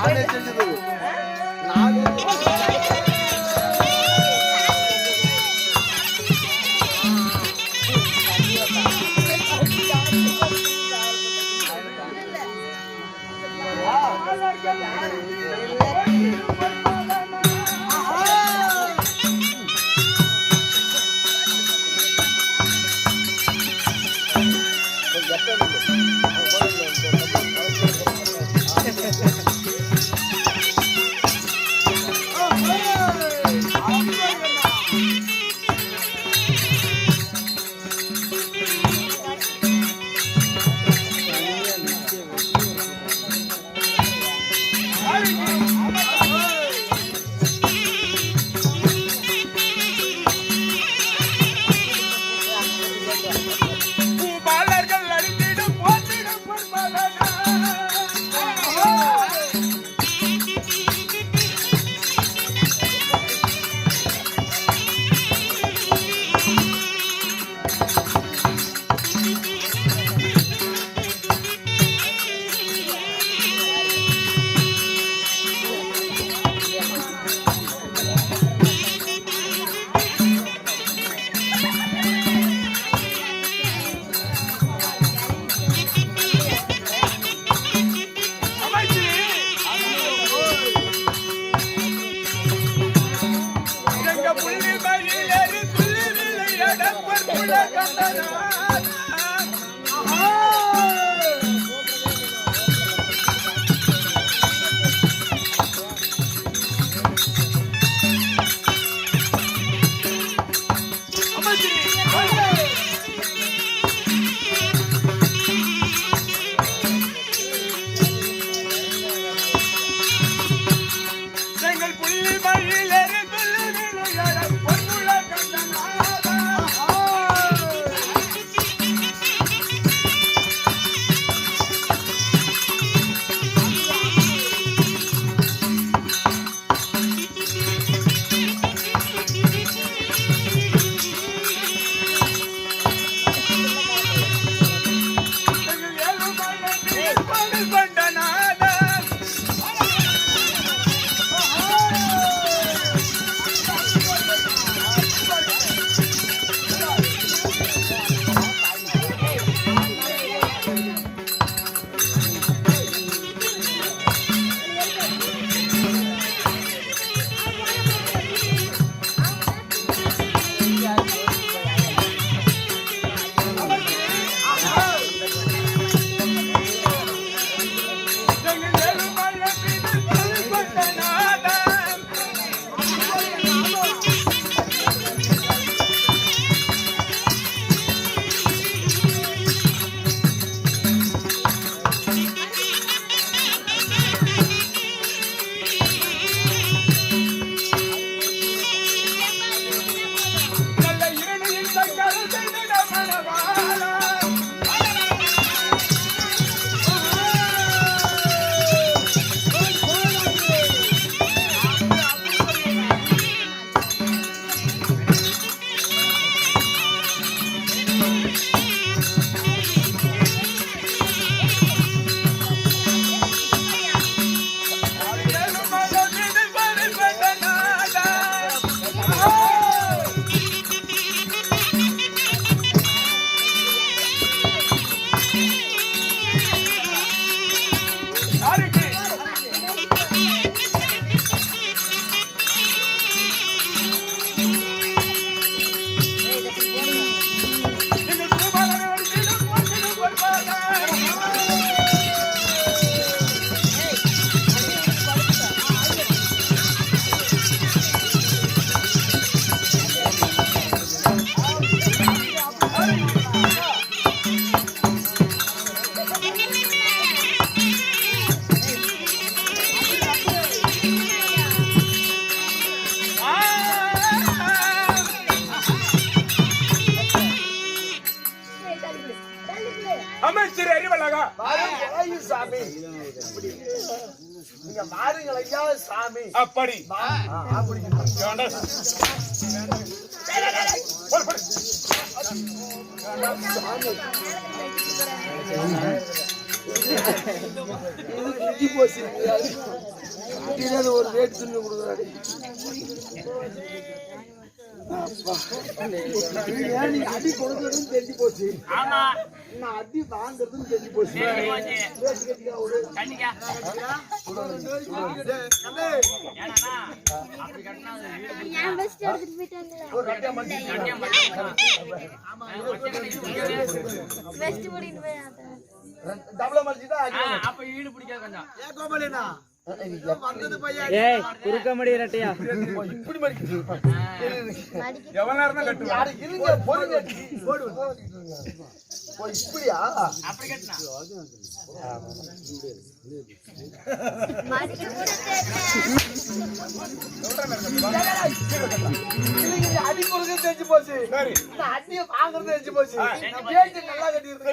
நானே செஞ்சது நானே அமைச்சர் அறிவழகா சாமி நீங்க மாறுங்கள் ஐயா சாமி. அப்படி சாமி தெஞ்சி போச்சு ஒரு ரேட் சொல்லி கொடுக்குறாரு நீ அடி கொடுக்கறதும் தெரிஞ்சு போச்சு நான் அடி வாங்குறதும் தெரிஞ்சு போச்சு டபுளா மடிச்சுதான் அப்ப ஈடு பிடிக்காது கொஞ்சம் ஏன் கோமலினா குறுக்க முடியலட்டியா இப்படி மடிக்குது எவ்வளவு நேரம் தான் கட்டுவா யாரு இருங்க பொறுங்க இப்படியா அப்படி கட்டினா அடி கொடுக்க தெரிஞ்சு போச்சு அடிய வாங்குறது தெரிஞ்சு போச்சு நல்லா கட்டி இருக்கு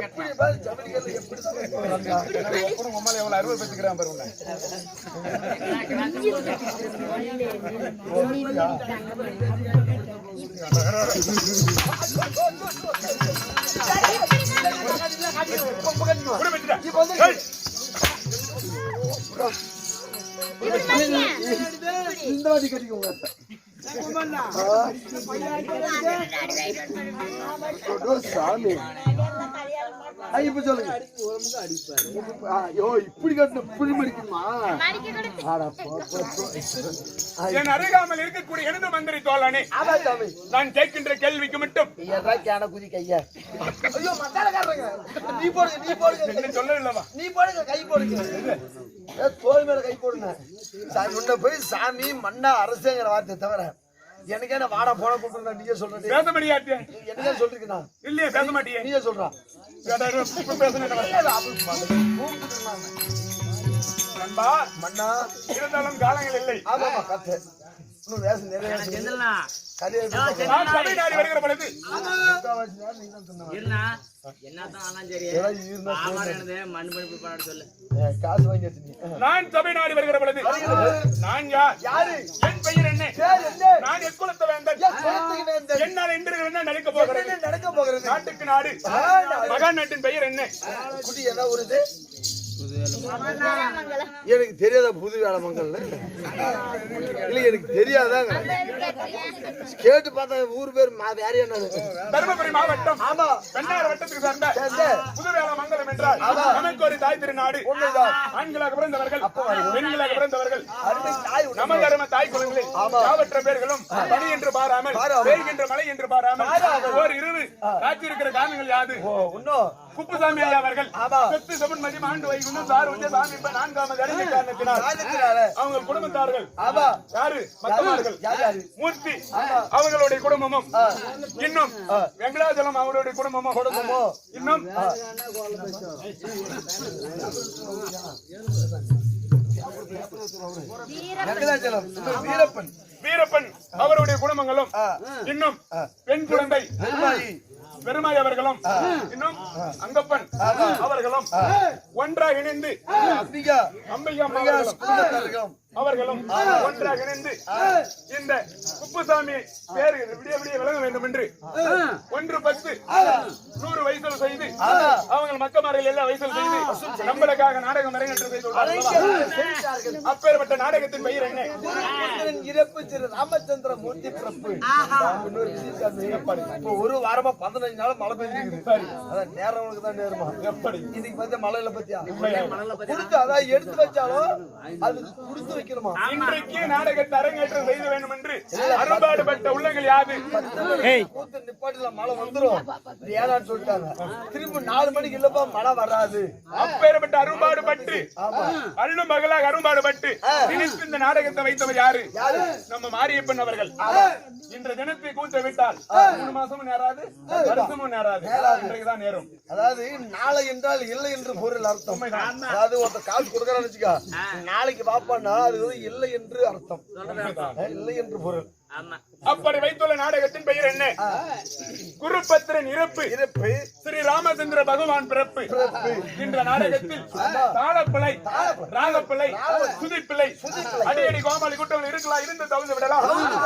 எப்படி ஜமனிகள் எப்படி உம்மால எவ்வளவு அறுவை பெற்றுக்கிறான் பாருங்க இந்த வாட்டி கட்டிக்கோங்க சாமி இப்ப சொல்லுங்க இப்படி கட்டணும் இப்படி மடிக்கணுமா என் அருகாமல் இருக்கக்கூடிய எனது மந்திரி தோழனே நான் கேட்கின்ற கேள்விக்கு மட்டும் குதி கையா ஐயோ மத்தாலக்காரங்க நீ போடுங்க நீ போடுங்க சொல்லவில்லவா நீ போடுங்க கை போடுங்க தோல் மேல கை போடுங்க சாமி முன்ன போய் சாமி மண்ணா அரசுங்கிற வார்த்தை தவிர எனக்கு என்ன வாடா போன கூப்பிடுறா நீயே சொல்றது பேச முடியாது என்ன சொல்றீங்கண்ணா இல்லையே பேச மாட்டியே நீயே சொல்றா நண்பா மண்ணா இருந்தாலும் காலங்கள் இல்லை ஆமாமா கத்து இன்னும் வேசம் நிறைய நான் சபை நாடி வருகிற பொழுது காசு வாங்கி நான் சபை நாடி வருகிற பொழுது நான் யாரு என் பெயர் என்ன நான் எக்குலத்த வேந்தன் என்னால் என்று நடக்க போகிறேன் நாட்டுக்கு நாடு மகான் நாட்டின் பெயர் என்ன குட்டி என்ன வருது எனக்கு தெரியாத புது வேளமங்கல் இல்ல எனக்கு தெரியாதாங்க கேட்டு பார்த்தா ஊர் பேர் வேற என்ன தருமபுரி மாவட்டம் ஆமா பெண்ணார் வட்டத்துக்கு சார்ந்த புது வேளமங்கலம் என்றால் நமக்கு ஒரு தாய் திருநாடு ஆண்களாக பிறந்தவர்கள் பெண்களாக பிறந்தவர்கள் நமது அருமை தாய் குழந்தைகளை யாவற்ற பேர்களும் பனி என்று பாராமல் பெய்கின்ற மழை என்று பாராமல் ஒரு இரவு காத்திருக்கிற காரணங்கள் யாது இன்னும் குப்புசாமி ஐயா அவர்கள் சொத்து சமன் மதி ஆண்டு வைகுண்டம் சார் உச்ச சாமி இப்ப 4ஆவது அறிந்த காரணத்தினால் அவங்க குடும்பத்தார்கள் யாரு மக்கமார்கள் மூர்த்தி அவங்களுடைய குடும்பமும் இன்னும் வெங்கடாச்சலம் அவருடைய குடும்பமும் இன்னும் வீரப்பன் வீரப்பன் அவருடைய குடும்பங்களும் இன்னும் பெண் குழந்தை பெருமாய் அவர்களும் இன்னும் அங்கப்பன் அவர்களும் ஒன்றாக இணைந்து அம்பிகா அவர்களும் ஒன்றாக இணைந்து இந்த குப்புசாமி பேரு விடிய விடிய விளங்க வேண்டும் என்று 1 10 100 வயசல் செய்து அவங்க மக்கமார்கள் எல்லாம் வயசல் செய்து நம்மளுக்காக நாடகம் அரங்கேற்றம் செய்து அப்பேற்பட்ட நாடகத்தின் பெயர் என்ன இறப்பு திரு ராமச்சந்திர மூர்த்தி பிறப்பு இப்போ ஒரு வாரமா 15 நாள் மழை பெய்ஞ்சிருக்கு அதான் நேரவங்களுக்கு தான் நேரமா எப்படி இன்னைக்கு பார்த்து மழையில பத்தியா கொடுத்து அதான் எடுத்து வச்சாலும் அது கொடுத்து வைக்கணுமா இன்றைக்கு நாடகத்தை அரங்கேற்றம் செய்ய வேண்டும் என்று அரும்பாடுபட்ட உள்ளங்கள் யாது கூத்து நிப்பாட்டில மழை வந்துரும் ஏதான்னு சொல்லிட்டாங்க திரும்ப 4 மணிக்கு இல்லப்பா மழை வராது அப்பேற்பட்ட அரும்பாடுபட்டு அள்ளும் மகளாக அரும்பாடுபட்டு நினைத்து இந்த நாடகத்தை வைத்தவர் யாரு நம்ம மாரியப்பன் அவர்கள் இன்ற தினத்தை கூத்த விட்டால் 3 மாசமும் நேராது வருஷமும் நேராது இன்றைக்குதான் நேரும் அதாவது நாளை என்றால் இல்லை என்று பொருள் அர்த்தம் அதாவது ஒருத்த காசு கொடுக்கறான்னு வச்சுக்கா நாளைக்கு பாப்பான்னா அது இல்லை என்று அர்த்தம் இல்லை என்று பொருள் அப்படி வைத்துள்ள நாடகத்தின் பெயர் என்ன? குருபத்திரன் இறப்பு, ஸ்ரீ ராமச்சந்திர பகவான் பிறப்பு. என்ற நாடகத்தில் தாளப்பிள்ளை, ராகப்பிள்ளை, சுதிப்பிள்ளை, அடியடி கோமாளி குற்றங்கள் இருக்கலாம், இருந்து தவிர்த்து விடலாம்.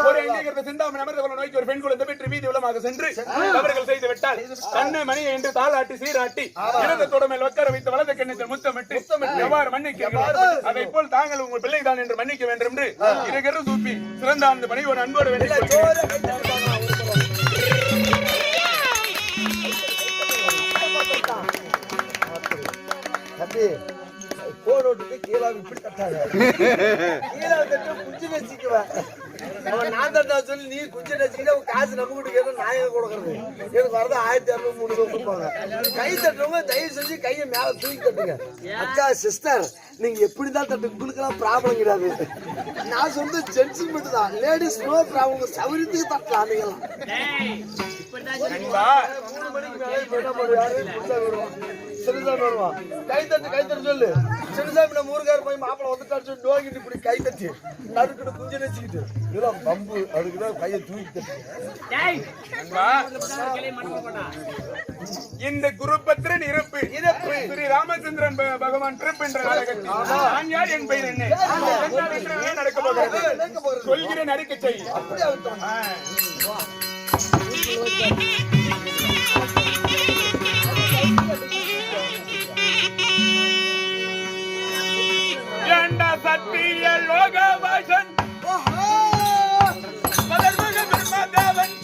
ஒரு எங்கேயிருந்து சிந்தாமணி அமர்ந்த நோய்க்கு ஒரு பெண் குழந்தை பெற்று வீதி உலமாக சென்று அவர்கள் செய்து விட்டால் கண்ணை மணி என்று தாளாட்டி சீராட்டி இடது தொடமையில் உட்கார வைத்து வலது கண்ணத்தில் முத்தமிட்டு எவ்வாறு மன்னிக்க அதை போல் தாங்கள் உங்கள் பிள்ளைதான் என்று மன்னிக்க வேண்டும் என்று இருகரும் சூப்பி சிறந்த அந்த பணி ஒரு அன்போடு வேண்டிக் தம்பி போன் ஓட்டுக்கு கீழே இப்படி தட்டாங்க, கீழே தட்டு குச்சி வச்சுக்குவேன். அவன் நான் தட்டா சொல்லி நீ குச்சி வச்சுக்கிட்டு அவன் காசு நம்ம கிட்ட கேட்டு நான் எங்க கொடுக்கறது? எனக்கு வரது 1200 கொடுப்பாங்க. கை தட்டுறவங்க தயவு செஞ்சு கையை மேல தூக்கி தட்டுங்க. அக்கா சிஸ்டர் நீங்க எப்படிதான் தட்டு, உங்களுக்கெல்லாம் ப்ராப்ளம் கிடையாது. நான் சொல்றது ஜென்ஸ் மட்டும் தான், லேடிஸ் நோ ப்ராப்ளம். சௌரியத்துக்கு தட்டலாம் நீங்களாம். 3 மணிக்கு மேலே என்ன பண்ணுவாரு? சிறுசாமி வருவான், கை தட்டு சொல்லு. சிறுசாமி நம்ம ஊருக்கார போய் மாப்பிள வந்துட்டாரு சொல்லி நோங்கிட்டு இப்படி கை தட்டி நறுக்கிட்டு குஞ்சு வச்சுக்கிட்டு இதெல்லாம் பம்பு. அதுக்குதான் கையை தூக்கி தட்டு. இந்த குருபத்திரன் இறப்பு, ஸ்ரீ ராமச்சந்திரன் பகவான் பிறப்பு என்ற நாடகத்தில் நான் யார், என் பெயர் என்ன, நடக்க போகிறது சொல்கிறேன், அறிக்கை செய். அப்படியே சத்திய லோகவாசன் மதர்மக பிரம்மதேவன்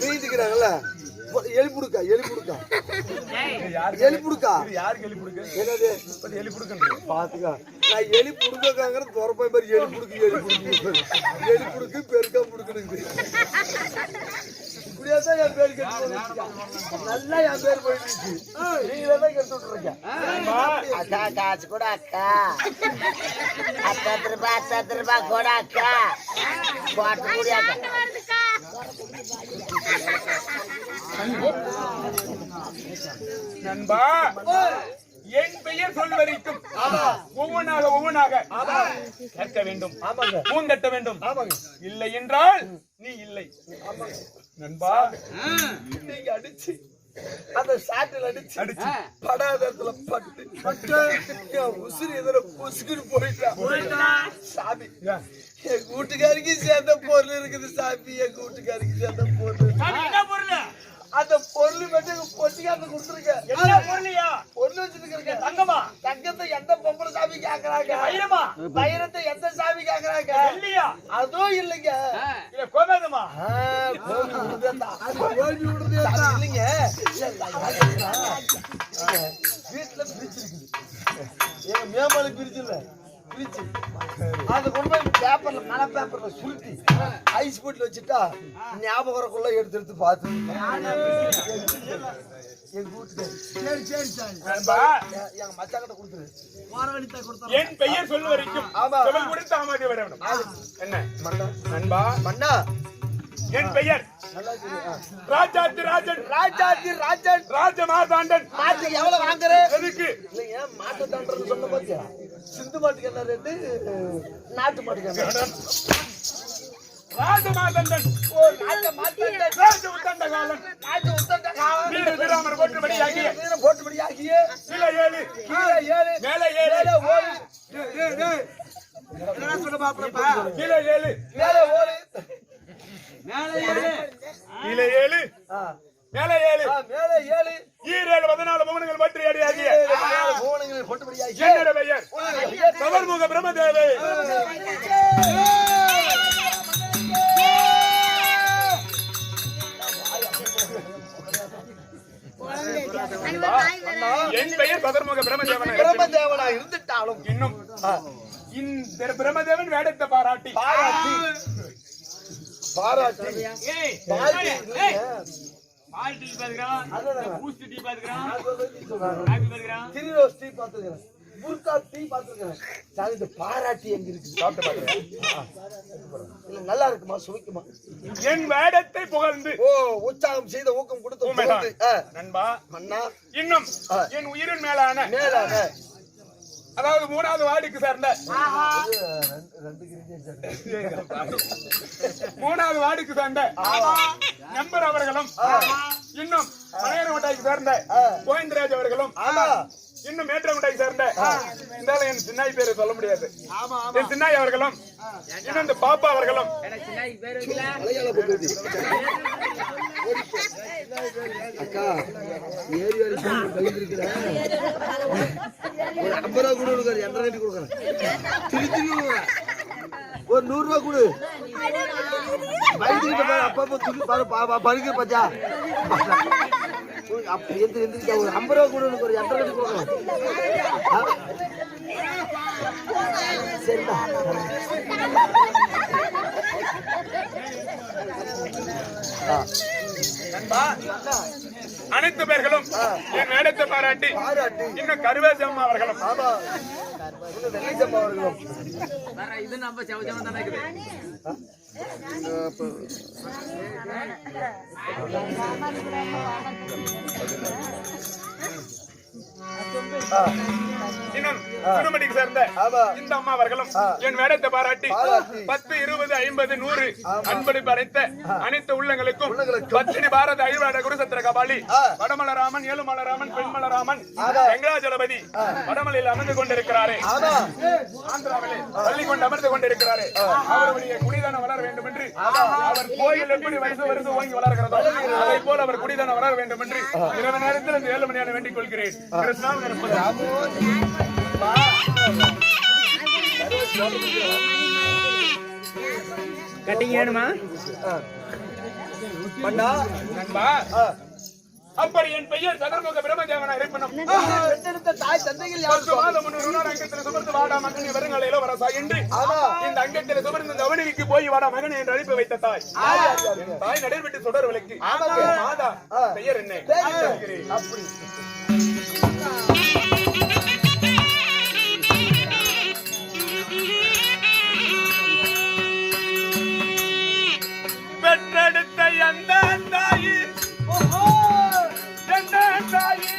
தூக்கிக்கிறாங்கல்ல, எலிப்புடுக்கா யாருக்கு எலி புடுக்க? என்னது எலி புடுக்க பாத்துக்கா. நான் எலி புடுக்காங்கிற துறப்பாய் மாதிரி எலி புடுக்கு பெருக்கா புடுக்கணுங்க. இப்படியாதான் என் பேர் கெட்டு நல்லா என் பேர் போயிடுச்சு. நீங்களே தான் கெட்டு விட்டுருக்கேன். அக்கா காசு கூட அக்கா 10 ரூபாய் கூட அக்கா போட்டு முடியாக்கா. நண்பா, என் பெயர் சொல்வதற்கும் ஒவ்வொன்றாக கேட்க வேண்டும், பூந்தட்ட வேண்டும். இல்லை என்றால் நீ இல்லை. நண்பா, நீங்க அடிச்சு அந்த சாட்டில் அடிச்சு படாத இடத்துல பட்டு உசிறு எதிர பொசுக்கிட்டு போயிட்டா. சாமி, என் வீட்டுக்காரிக்கு சேர்ந்த பொருள் இருக்குது. சாமி, என் வீட்டுக்காரிக்கு சேர்ந்த பொருள் அந்த பொருள் மட்டும் பொட்டிக்காந்து கொடுத்துருக்கேன். என்ன பொருளியா? பொருள் வச்சிருக்க தங்கமா? தங்கத்தை எந்த பொம்பளை சாமி கேக்குறாங்க? வைரமா? வைரத்தை எந்த சாமி கேக்குறாங்க? வெள்ளியா? அதுவும் இல்லைங்க. இல்ல கோமேதமா? கோபி விடுறதா? இல்லைங்க. வீட்டுல பிரிச்சிருக்குது. எங்க மேமால பிரிச்சுல பிரிச்சு அதை கொண்டு போய் பேப்பர்ல மலை பேப்பர்ல சுருட்டி ஐஸ் போட்டுல வச்சுட்டா ஞாபகக்குள்ள எடுத்து பார்த்து எங்க வீட்டுக்கு எங்க மச்சாக்கிட்ட கொடுத்துரு. என் பெயர் சொல்ல வரைக்கும் செவல் கொடுத்து ஆமாதி வர வேண்டும். என்ன மண்ணா நண்பா? மண்ணா என் பெயர் நல்லா தெரியும். ராஜாதி ராஜன். ராஜாதி ராஜன். ராஜமாதாண்டன். மாட்டுக்கு எவ்வளவு வாங்குற? எதுக்கு? இல்லைங்க மாட்டு தாண்டன்னு சொன்ன பாத்தியா? சிந்து மாட்டுக்கு என்ன ரேட்டு, நாட்டு மாட்டுக்கு என்ன ரேட்டு? ராஜமாதாண்டன். ஓ நாட்டு மாட்டு ராஜ உத்தண்டகாலன். நாட்டு உத்தண்டகாலன். வீர வீராமர் போட்டுபடி ஆகிய வீரம் போட்டுபடி ஆகிய கீழே 7 கீழே 7 மேலே 7 மேலே 1 என்ன சொல்ல பாப்பறப்பா? கீழே 7 மேலே 1 கீழே 7 மேலே 7 மேலே 7 ஈரேழு 14 மகன்கள் பற்றி அடி ஆகிய கோணங்களில் போட்டுபடி ஆகிய என்னோட பெயர் சவர்முக பிரம்மதேவே. என் பெயர் சதர்முக பிரம்மதேவன். பிரம்மதேவனா இருந்துட்டாலும் இன்னும் இந்த பிரம்மதேவன் வேடத்தை பாராட்டி பாராட்டி பாராட்டி பால் டீ பாத்துக்கிறான், அதான் பூஸ்ட் டீ பாத்துக்கிறான், சொல்றாங்க. காபி பாத்துக்கிறான். திரிரோஸ் டீ பாத்துக்கிறேன், புர்கா டீ பாத்துக்கிறேன். சார் இந்த பாராட்டி எங்க இருக்கு? சாப்பிட்டு பாக்குறேன். இல்ல நல்லா இருக்குமா, சுவைக்குமா? என் வேடத்தை புகழ்ந்து ஓ உற்சாகம் செய்த ஊக்கம் கொடுத்து உண்மைதான். புகழ்ந்து, நண்பா மன்னா இன்னும் என் உயிரின் மேலான மேலாக அதாவது 3வது வார்டுக்கு சேர்ந்த ரெண்டு கிரிக்கெட் 3வது வார்டுக்கு சேர்ந்த நம்பர் அவர்களும் இன்னும் மலையனோட்டாய்க்கு சேர்ந்த கோவிந்தராஜ் அவர்களும் இன்னும் மேற்றங்குண்டாய் சேர்ந்த இந்த என் சின்னாய் பேரு சொல்ல முடியாது. என் சின்னாய் அவர்களும் இன்னும் இந்த பாப்பா அவர்களும் அக்கா ஏறி வரைக்கும் பகிர்ந்துருக்கிறேன். ஒரு 50 ரூபா கூட கொடுக்குறேன், 2 ரூபாய் கொடுக்குறேன், திருச்சி ஒரு 100 ரூபா கொடு. வயதுகிட்ட பாரு, அப்பப்போ துணி பாரு பருகு பச்சா அப்படி எந்திரிக்க ஒரு 50 ரூபா கூட ஒரு 2 ரூபாய் கொடுக்குறேன். சரிடா அனைத்து பேர்களும் என் வேடத்தை பாராட்டி பாராட்டி இன்னும் கருவேசி அம்மா அவர்களும் ஆமா வெள்ளை சம்பா அவர்களும் இது நம்ம செவச்சவன் தானே இருக்குது. இன்னும் திருமணிக்கு சேர்ந்த இந்த அம்மா அவர்களும் என் வேடத்தை பாராட்டி 10, 20, 50, 100 அன்பளிப்பு அளித்த அனைத்து உள்ளங்களுக்கும் பத்தினி பாரத ஐவாட குருசத்திர கபாலி வடமலராமன், ஏழுமலராமன், பெண்மலராமன், வெங்கடாஜலபதி வடமலையில் அமர்ந்து கொண்டிருக்கிறாரே, ஆந்திராவிலே பள்ளி கொண்டு அமர்ந்து கொண்டிருக்கிறாரே, அவருடைய குடிதானம் வளர வேண்டும் என்று அவர் கோயில் எப்படி வருஷம் ஓங்கி வளர்கிறதோ அதை போல அவர் குடிதானம் வளர வேண்டும் என்று இரவு நேரத்தில் இந்த 7 மணியான வேண்டிக் கொள்கிறேன். கிருஷ்ணாவும் இருப்பது கட்டிங் வேணுமா? நண்பா, அப்படி என் பெயர் சதர்முக பிரம்மதேவனா இருப்பினும் தாய் தந்தைகள் 10 மாதம் முன்னூறு அங்கத்தில் சுமர்ந்து வாடா மகன் வருங்கால வரசா என்று இந்த அங்கத்தில் சுமர்ந்து கவனிக்கு போய் வாடா மகன் என்று அழைப்பு வைத்த தாய் என் தாய் நடைபெற்று தொடர் விளக்கு மாதா பெயர் என்ன? அப்படி பெற்றெடுத்த எந்த தாயி எந்த தாயி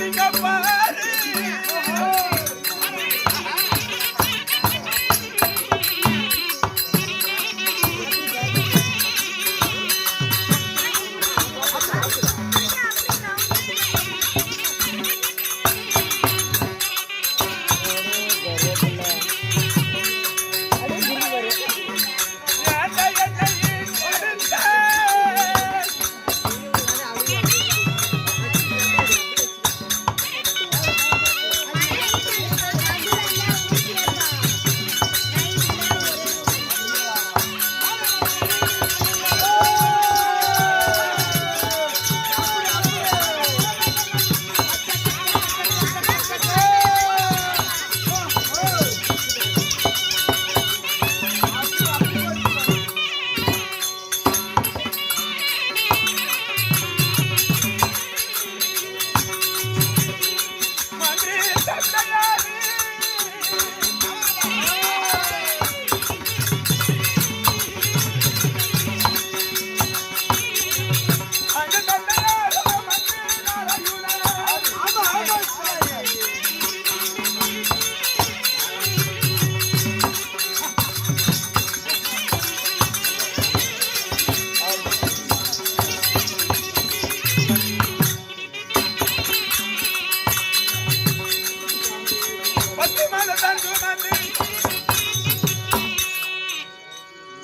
அடிங்க பாரு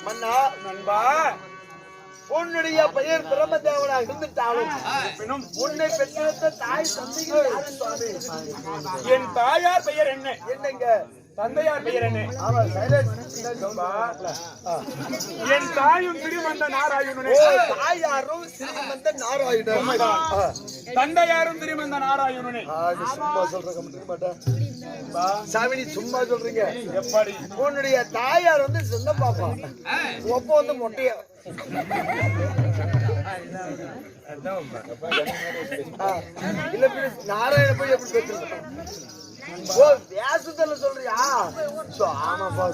மன்னா நண்பா, உன்னுடைய பெயர் பிரம்மதேவனாக இருந்துட்டாலும் உன்னை பெற்றெடுத்த தாய் தந்தைகள் யாரு சுவாமி? என் தாயார் பெயர் என்ன? என்னங்க தந்தையார் பெயர் என்ன? ஆமா சைலன்ஸ். என் தாயும் திருமந்த நாராயணனே. தாயாரும் ஸ்ரீமந்த நாராயணன். தந்தையாரும் திருமந்த நாராயணனே. சும்மா சொல்றேன் சாமி, நீ சும்மா சொல்றீங்க. எப்படி? உன்னுடைய தாயார் வந்து சின்ன பாப்பா, ஒப்ப வந்து மொட்டையா. இல்ல நாராயண போய் எப்படி பேசுறேன்? ஓ வியாசத்துல சொல்றியா? ஆமாப்பா,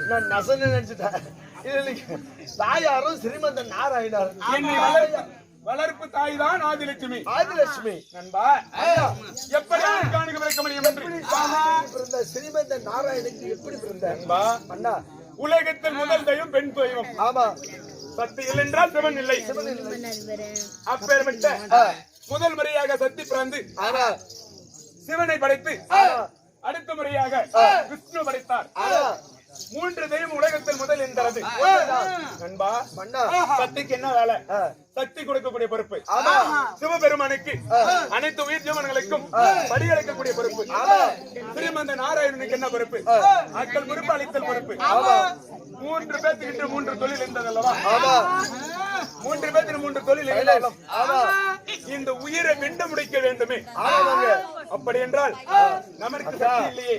நான் நசன்னு நினைச்சிட்டேன். தாயாரும் ஸ்ரீமந்த நாராயணர். வளர்ப்பு தாய் தான் ஆதிலட்சுமி. ஆதிலட்சுமி நண்பா, எப்படி அவனுக்கு விளக்க முடியும் என்று ஸ்ரீமந்த நாராயணுக்கு எப்படி பிறந்த அண்ணா? உலகத்தில் முதல் தெய்வம் பெண் தெய்வம். ஆமா, சக்தி இல்லை என்றால் சிவன் இல்லை. அப்பேற்பட்ட முதல் முறையாக சக்தி பிறந்து சிவனை படைத்து அடுத்த முறையாக விஷ்ணு படைத்தார். 3 தெய்வம் உலகத்தில் முதல் என்கிறது. நண்பா, சக்திக்கு என்ன வேலை? சக்தி கொடுக்கக்கூடிய பொறுப்பு சிவபெருமானுக்கு. அனைத்து உயிர் ஜீவன்களுக்கும் படியளிக்கக்கூடிய பொறுப்பு ஸ்ரீமந்த நாராயணனுக்கு. என்ன பொறுப்பு? ஆட்கள் பொறுப்பு, அளித்தல் பொறுப்பு. 3 பேருக்கு 3 தொழில் இருந்ததல்லவா? 3 பேருக்கு 3 தொழில் இருந்தாலும் இந்த உயிரை விண்டு முடிக்க வேண்டுமே. அப்படி என்றால் நமக்கு சக்தி இல்லையே.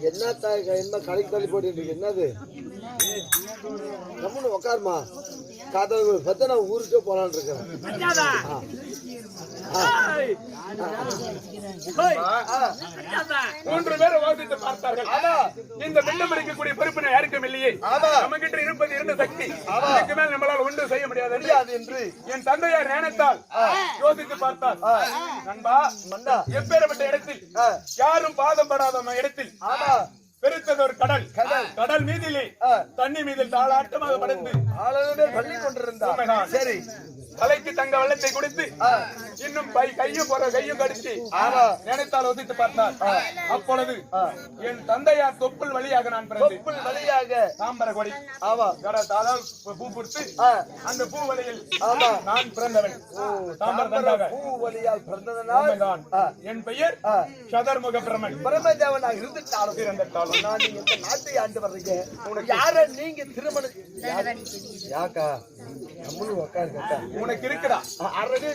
என்ன கடைக்கு தள்ளி போட்டு என்னது? நம்மனு உக்காருமா, காதல் பத்த நான் ஊருக்கே போலான்னு இருக்கிறேன். 3 பேரை வாசித்து பார்த்தார்கள். இந்த பிண்டம் இருக்கக்கூடிய பொறுப்பினை யாருக்கும் இல்லையே. நம்ம கிட்ட இருப்பது இருந்த சக்தி, அதுக்கு மேல் நம்மளால் ஒன்றும் செய்ய முடியாது என்று என் தந்தையார் நினைத்தால் யோசித்து பார்த்தார். நண்பா, எப்பேற்பட்ட இடத்தில் யாரும் பாதம் படாத இடத்தில் பெருத்தது ஒரு கடல். கடல் மீதிலே தண்ணி மீதில் தாளாட்டமாக படுத்து பள்ளி கொண்டிருந்தார். சரி, தலைக்கு தங்க வெள்ளத்தை கொடுத்து இன்னும் கையும் போற கையும் கடிச்சு நினைத்தால் ஒதித்து பார்த்தார். அப்பொழுது என் தந்தையார் தொப்புள் வழியாக நான் பிறந்தேன். வழியாக தாம்பர கொடி பூ கொடுத்து அந்த பூ வழியில் நான் பிறந்தவன். தாம்பர பூ வழியால் பிறந்ததனால் என் பெயர் சதர்முக பிரமன். பிரம்மதேவனாக இருந்துட்டாலும் பிறந்தாலும் நான் எந்த நாட்டை ஆண்டு வர்றீங்க? யார நீங்க திருமணம் யாக்கா நம்மளும் உட்காருக்கா உனக்கு இருக்குடா? அரடி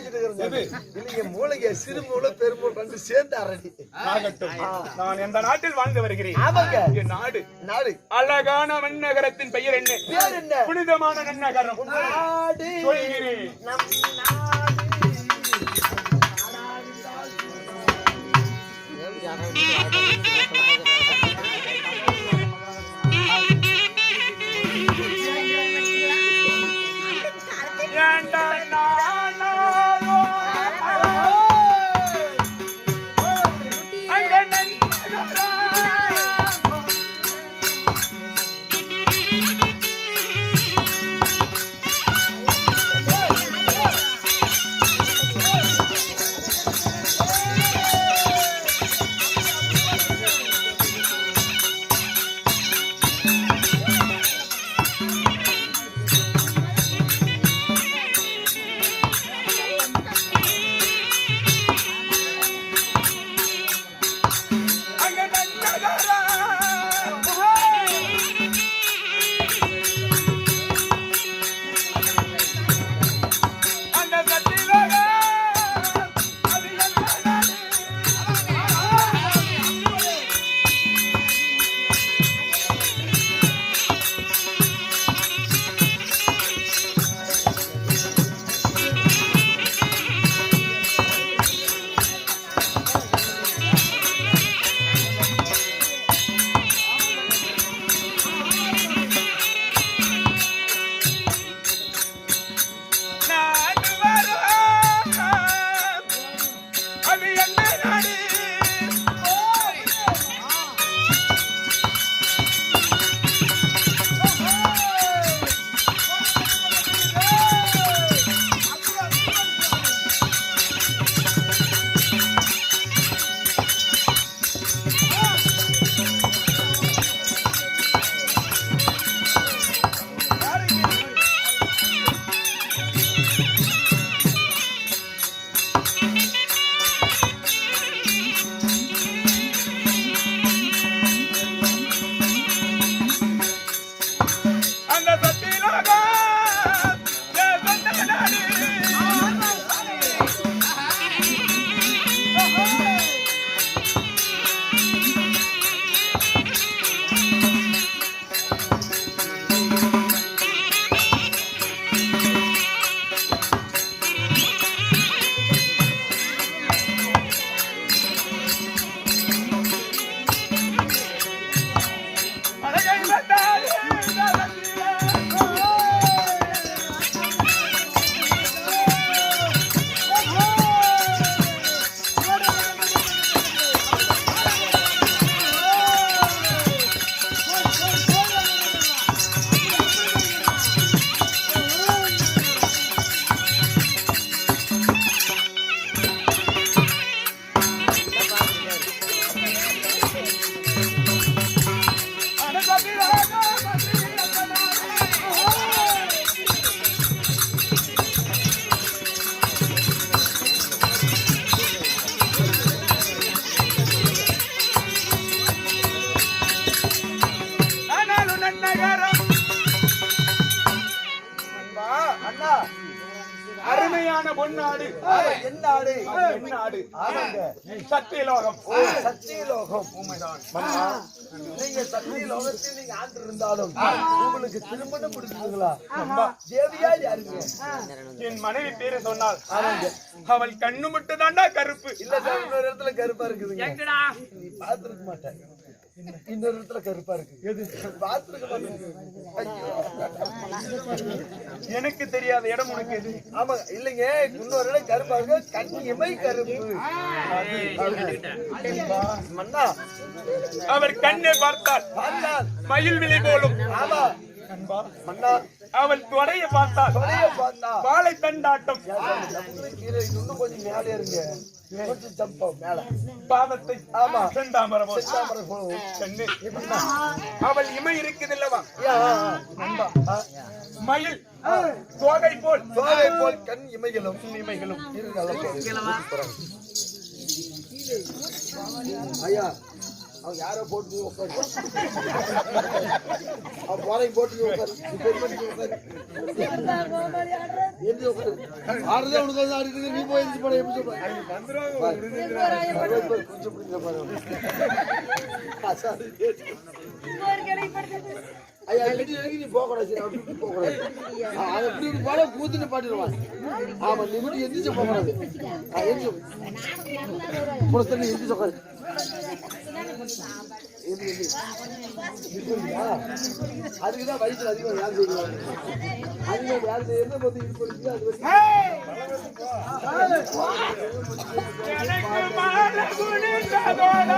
இல்லைங்க, மூளைங்க சிறு மூளை பெருமூளை ரெண்டு சேர்ந்து அரடி ஆகட்டும். நான் எந்த நாட்டில் வாழ்ந்து வருகிறேன்? ஆமாங்க, என் நாடு நாடு அழகான நன்னகரத்தின் பெயர் என்ன? பேர் என்ன? புனிதமான நன்னகரம். நாடு சொல்கிறேன். நம் நாடு. ஏண்டா அண்ணா அருமையான பொன்னாடு என்னாடு பெண்ணாடு ஆமாங்க சத்தியலோகம் சத்தியலோகம் உண்மைதான் மன்னா, நீங்க சத்தியலோகத்தில் நீங்க ஆண்டு இருந்தாலும் உங்களுக்கு திருமணம் முடிச்சுங்களா தேவியா யாருங்க என் மனைவி பேரு சொன்னால் அவள் கண்ணு மட்டும் தாண்டா கருப்பு இல்ல சார் இன்னொரு இடத்துல கருப்பா இருக்குதுங்க எங்கடா நீ பாத்துருக்க மாட்டேன் இன்னொரு இடத்துல கருப்பா இருக்கு எது பாத்துருக்க மாட்டேன் எனக்கு தெரியாத இடம் உனக்கு எது ஆமா இல்லைங்க இன்னொரு இடம் கருப்பா இருக்கு கண் இமை கருப்பு மன்னா அவர் கண்ணை பார்த்தால் பார்த்தால் மயில் விலை போலும் ஆமா மன்னா அவள் தொடைய பார்த்தால் தொடைய பார்த்தா வாழை தண்டாட்டம் கீழே இன்னும் கொஞ்சம் மேலே இருங்க கொஞ்சம் ஜம்பா மேல பாதத்தை ஆமா செந்தாமரம் போல். செந்தாமரை போல. கண்ணு அவள் இமை இருக்குதில்லவா நண்பா மயில் தோகை போல் சோலை போல் கண் இமைகளும் இமைகளும் கிழவா ஐயா அவன் யாரோ போட்டு உட்காரு அவன் போலையும் போட்டு உட்காரு எந்த உட்காரு ஆறுதே உனக்கு வந்து ஆடிட்டு நீ போய் எந்திரிச்சு போட எப்படி சொல்ற கொஞ்சம் பிடிக்கிற பாரு ஐயா கட்டி நீ போக கூடாது அப்படி போக கூடாது அதை எப்படி இப்படி போல கூத்துன்னு பாட்டிடுவான் ஆமா நீ மட்டும் எந்திரிச்சு போக கூடாது எந்திரிச்சு புறத்தண்ணி எந்திரிச்சு உட்காரு அதுக்குதான் வயிற்றுல அதிகம் யார் செய்வாங்க அதிகம் யார் செய்யறது போது இது பண்ணுது அது எனக்கு மாலை குனிந்ததோட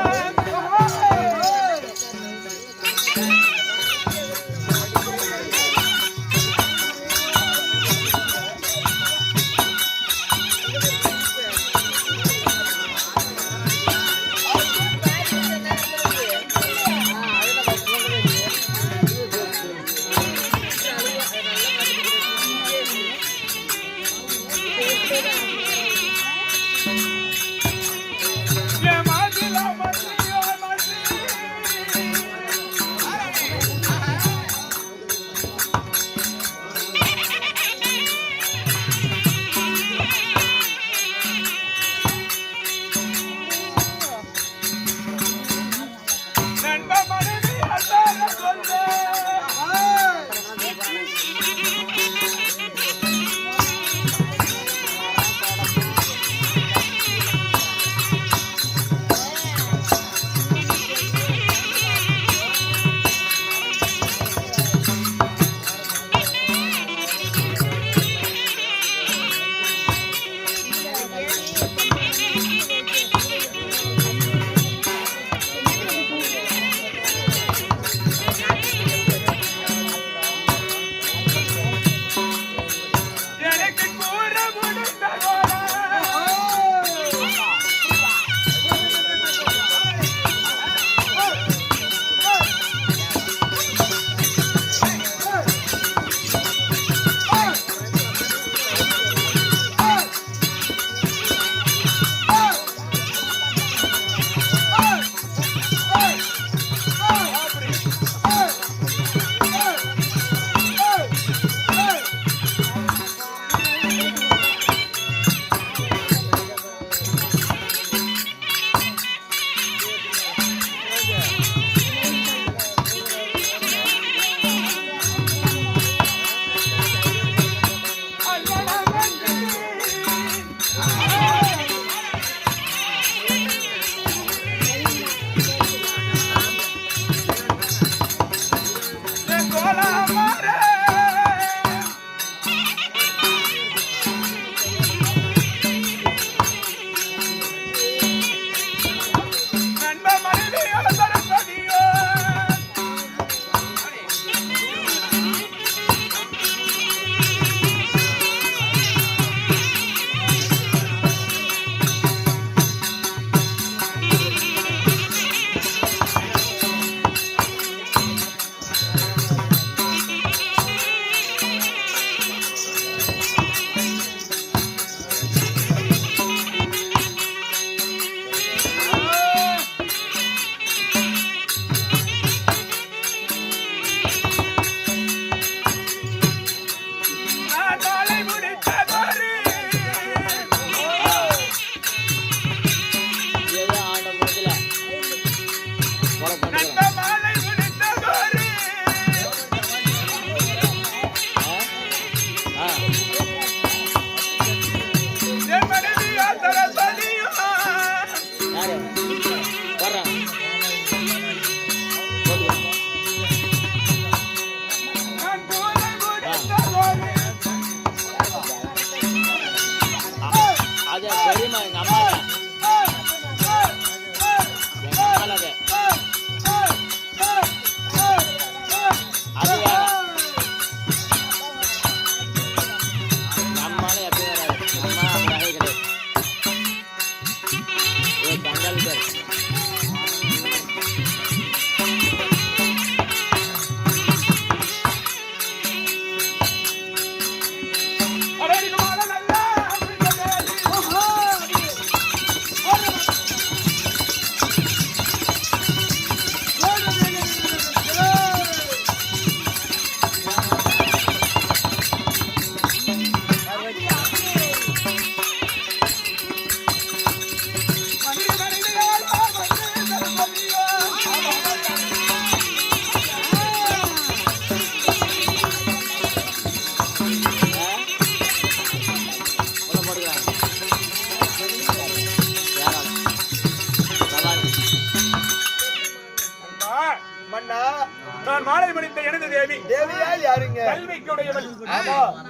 முடித்த எனது தேவி தேவியால் யாருங்க? கல்விக்குடையவள்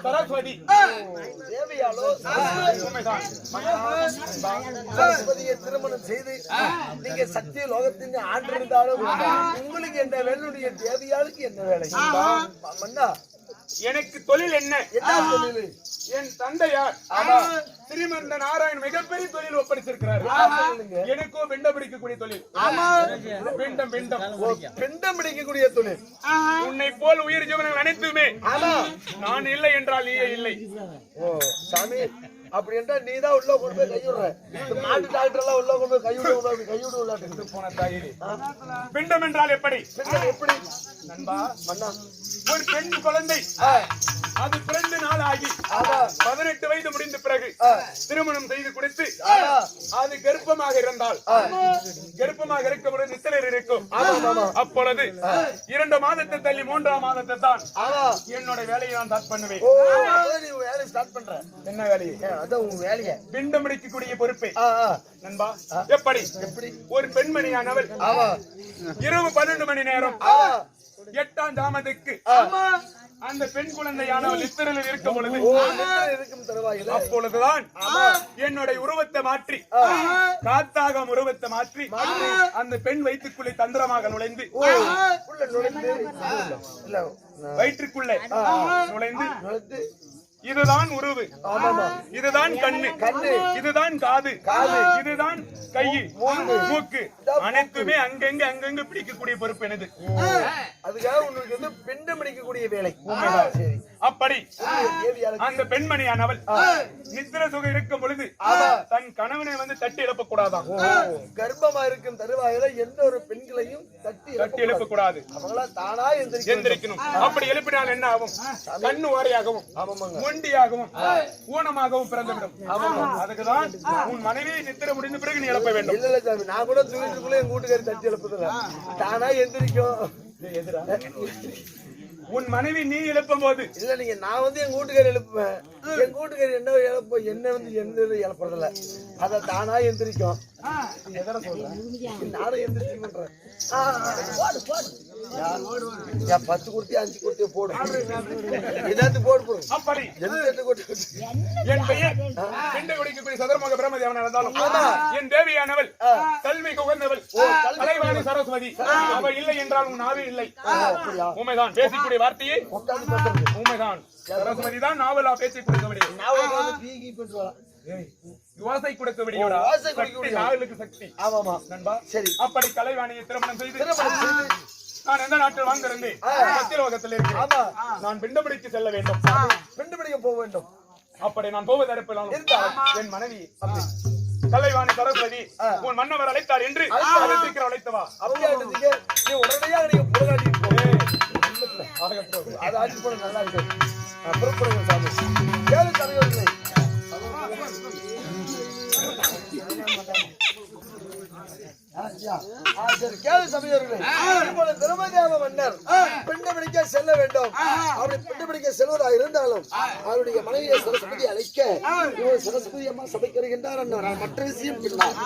சரஸ்வதி. தேவியாலோ உண்மைதான். சரஸ்வதியை திருமணம் செய்து நீங்க சத்திய லோகத்தின் ஆண்டிருந்தாலும் உங்களுக்கு என்ன வேலையுடைய தேவியாளுக்கு என்ன வேலை? மன்னா எனக்கு தொழில் என்ன? என்ன தொழில்? என் தந்தையார் ஸ்ரீமந்த நாராயண் மிகப்பெரிய தொழில் ஒப்படைச்சிருக்கிறார். எனக்கோ பிண்டம் பிடிக்கக்கூடிய தொழில். பிண்டம் பிண்டம் பிடிக்கக்கூடிய தொழில். உன்னை போல் உயிர் ஜீவனங்கள் அனைத்துமே நான் இல்லை என்றால் நீயே இல்லை. ஓ சாமி, அப்படி என்றால் நீ தான் உள்ள கொண்டு போய் கைவிடுற. மாட்டு டாக்டர் எல்லாம் உள்ள கொண்டு போய் கைவிடு உள்ளாட்டு போன தாயே. பிண்டம் என்றால் எப்படி? பிண்டம் எப்படி நண்பா? மன்னா, ஒரு பெண் குழந்தை அது பிறந்து நாள் ஆகி 18 வயது முடிந்த பிறகு திருமணம் செய்து கொடுத்து அது கர்ப்பமாக இருந்தால் கர்ப்பமாக இருக்கும் நித்திரையில் இருக்கும். அப்பொழுது 2 மாதத்தை தள்ளி 3ஆம் மாதத்தை தான் என்னோட வேலையை நான் ஸ்டார்ட் பண்ணுவேன். வேலையை ஸ்டார்ட் பண்ற? என்ன வேலையை? அதான் உன் வேலையை பிண்டம் பிடிக்கக்கூடிய பொறுப்பை. நண்பா, எப்படி ஒரு பெண்மணியானவள் இரவு 12 மணி நேரம் 8ஆம் ஜாமத்துக்கு அந்த பெண் குழந்தையானவள் நித்திரையில் இருக்கும் பொழுது அப்பொழுதுதான் என்னுடைய உருவத்தை மாற்றி காத்தாக உருவத்தை மாற்றி அந்த பெண் வயிற்றுக்குள்ளே தந்திரமாக நுழைந்து வயிற்றுக்குள்ளே நுழைந்து இதுதான் உருவு, இதுதான் கண்ணு, இதுதான் காது, இதுதான் கை, மூக்கு, அனைத்துமே அங்கங்க பிடிக்கக்கூடிய பொறுப்பு எனது. அதுக்காக உங்களுக்கு வந்து பிண்டம் பிடிக்கக்கூடிய வேலை. அப்படி அந்த பெண்மணியானவள் நித்திர சுகம் இருக்கும் பொழுது தன் கணவனை வந்து தட்டி எழுப்ப கூடாதான். கர்ப்பமா இருக்கும் தருவாயில எந்த ஒரு பெண்களையும் தட்டி எழுப்ப கூடாது. அவங்களா தானா எந்திரிக்கணும். அப்படி எழுப்பினால் என்ன ஆகும்? கண்ணு வாரியாகவும் மொண்டியாகவும் ஊனமாகவும் பிறந்துவிடும். அதுக்குதான் உன் மனைவி நித்திர முடிந்த பிறகு நீ எழுப்ப வேண்டும். இல்ல சாமி, நான் கூட தூக்கிட்டுக்குள்ள என் வீட்டுக்காரி தட்டி எழுப்புதில்ல, தானா எந்திரிக்கும். உன் மனைவி நீ எழுப்பும் போது இல்ல, நீங்க நான் வந்து என் வீட்டுக்காரி எழுப்புவேன். என் வீட்டுக்காரி என்ன எழுப்ப என்ன வந்து எந்த எழுப்புறதில்ல, அத தானா எந்திரிக்கும். நானும் எந்திரிச்சு பண்றேன். 10 குடுத்தி 5 குடுத்தி போடு, ஏதாவது போடு. அப்படி என் பெயர் பிண்டம் குடிக்கக்கூடிய சதுரமாக பிரம்மதேவன் இருந்தாலும் என் தேவியானவள் கல்விக்கு உகந்தவள் கலைவாணி சரஸ்வதி. அவள் இல்லை என்றால் உன் ஆவி இல்லை. உண்மைதான். பேசக்கூடிய வார்த்தையை உண்மைதான். சரஸ்வதி தான் நாவலா பேசி கொடுக்கவில்லை. யோசை கொடுக்கவில்லை. நாவலுக்கு சக்தி. ஆமாமா நண்பா. சரி, அப்படி கலைவாணியை திருமணம் செய்து நான் எந்த நாட்டில் வாழ்ந்திருந்தேன்? சத்தியலோகத்தில் இருக்கிறேன். நான் பிண்டபிடிக்கு செல்ல வேண்டும். பிண்டபிடிக்க போக வேண்டும். அப்படி நான் போவதற்கான என் மனைவி கலைவாணி சரஸ்வதி உன் மன்னவர் அழைத்தார் என்று அழைத்தவா. அப்படியே நீ உடனடியாக நீங்க புறநாட்டி அதை ஆட்சி போட நல்லா இருக்கு. புறப்படுங்க சாமி. ஏழு தலைவர்களை கேள்வி சமயர்களே, பிரம்மதேவ மன்னர் பிண்டபிடிக்க செல்ல வேண்டும். அப்படி பிண்டபிடிக்க செல்வதா இருந்தாலும் அவருடைய மனைவியை சரஸ்வதி அழைக்க சரஸ்வதி அம்மா சபைக்கு வருகின்றார். மற்ற விஷயம் பின்னார்.